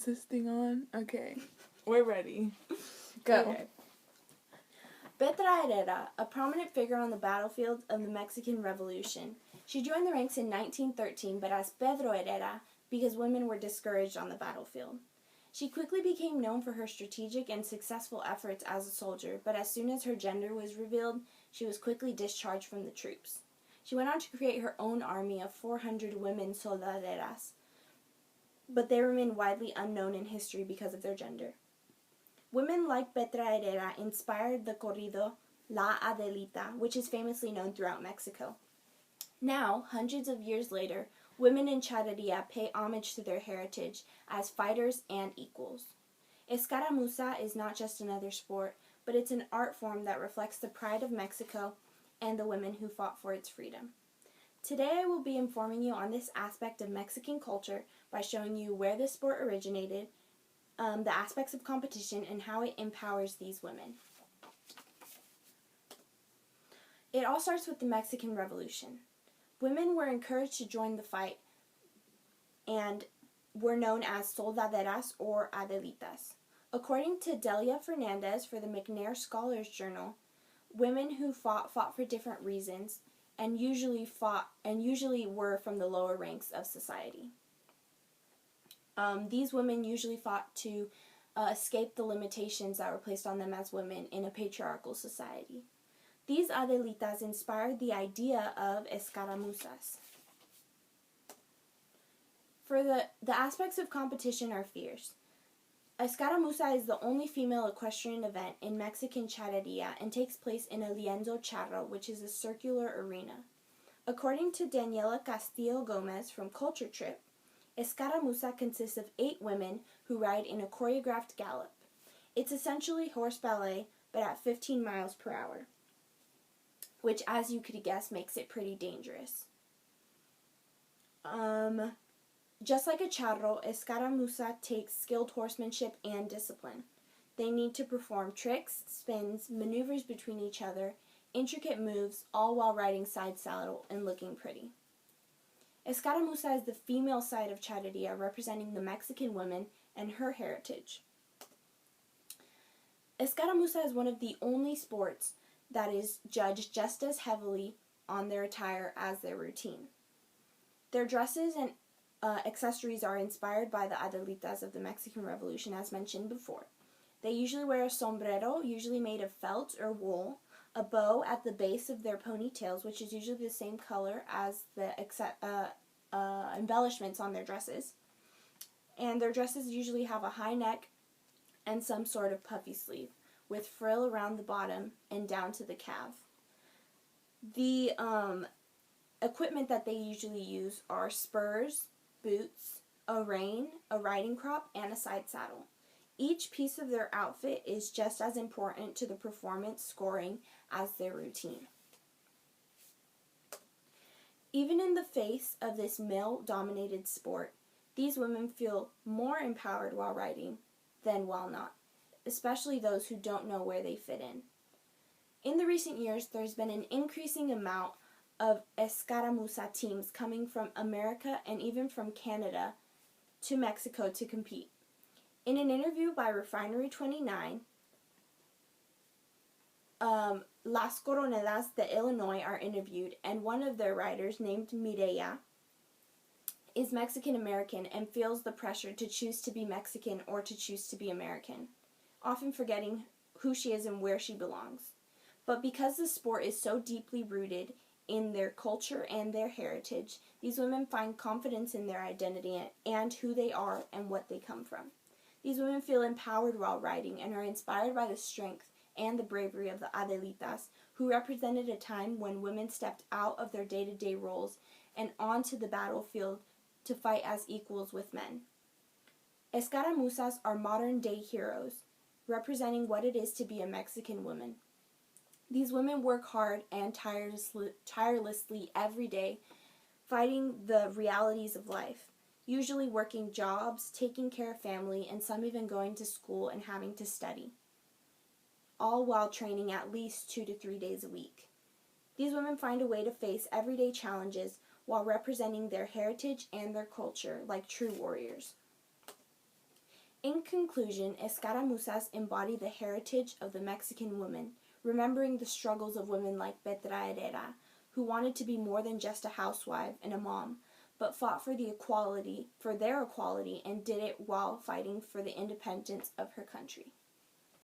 Is this thing on? Okay. We're ready. Go. Okay. Petra Herrera, a prominent figure on the battlefield of the Mexican Revolution. She joined the ranks in 1913, but as Pedro Herrera because women were discouraged on the battlefield. She quickly became known for her strategic and successful efforts as a soldier, but as soon as her gender was revealed, she was quickly discharged from the troops. She went on to create her own army of 400 women soldaderas, but they remain widely unknown in history because of their gender. Women like Petra Herrera inspired the corrido La Adelita, which is famously known throughout Mexico. Now, hundreds of years later, women in Charreria pay homage to their heritage as fighters and equals. Escaramuza is not just another sport, but it's an art form that reflects the pride of Mexico and the women who fought for its freedom. Today I will be informing you on this aspect of Mexican culture by showing you where this sport originated, the aspects of competition, and how it empowers these women. It all starts with the Mexican Revolution. Women were encouraged to join the fight and were known as soldaderas or adelitas. According to Delia Fernandez for the McNair Scholars Journal, women who fought for different reasons and usually were from the lower ranks of society. These women usually fought to escape the limitations that were placed on them as women in a patriarchal society. These adelitas inspired the idea of escaramuzas. For the aspects of competition are fierce. Escaramuza is the only female equestrian event in Mexican Charreria and takes place in a lienzo charro, which is a circular arena. According to Daniela Castillo Gomez from Culture Trip, Escaramuza consists of 8 women who ride in a choreographed gallop. It's essentially horse ballet, but at 15 miles per hour, which, as you could guess, makes it pretty dangerous. Just like a charro, Escaramuza takes skilled horsemanship and discipline. They need to perform tricks, spins, maneuvers between each other, intricate moves, all while riding side saddle and looking pretty. Escaramuza is the female side of Charreria, representing the Mexican woman and her heritage. Escaramuza is one of the only sports that is judged just as heavily on their attire as their routine. Their dresses and accessories are inspired by the adelitas of the Mexican Revolution, as mentioned before. They usually wear a sombrero, usually made of felt or wool, a bow at the base of their ponytails, which is usually the same color as the embellishments on their dresses. And their dresses usually have a high neck and some sort of puffy sleeve, with frill around the bottom and down to the calf. The equipment that they usually use are spurs, boots, a rein, a riding crop, and a side saddle. Each piece of their outfit is just as important to the performance scoring as their routine. Even in the face of this male-dominated sport, these women feel more empowered while riding than while not, especially those who don't know where they fit in. In the recent years, there's been an increasing amount of Escaramuza teams coming from America and even from Canada to Mexico to compete. In an interview by Refinery 29, Las Coronelas de Illinois are interviewed, and one of their riders, named Mireya, is Mexican-American and feels the pressure to choose to be Mexican or to choose to be American, often forgetting who she is and where she belongs. But because the sport is so deeply rooted in their culture and their heritage, these women find confidence in their identity and who they are and what they come from. These women feel empowered while riding and are inspired by the strength and the bravery of the adelitas, who represented a time when women stepped out of their day-to-day roles and onto the battlefield to fight as equals with men. Escaramuzas are modern-day heroes, representing what it is to be a Mexican woman. These women work hard and tirelessly every day, fighting the realities of life, usually working jobs, taking care of family, and some even going to school and having to study, all while training at least 2 to 3 days a week. These women find a way to face everyday challenges while representing their heritage and their culture like true warriors. In conclusion, Escaramuzas embody the heritage of the Mexican woman, remembering the struggles of women like Petra Herrera, who wanted to be more than just a housewife and a mom, but fought for their equality, and did it while fighting for the independence of her country.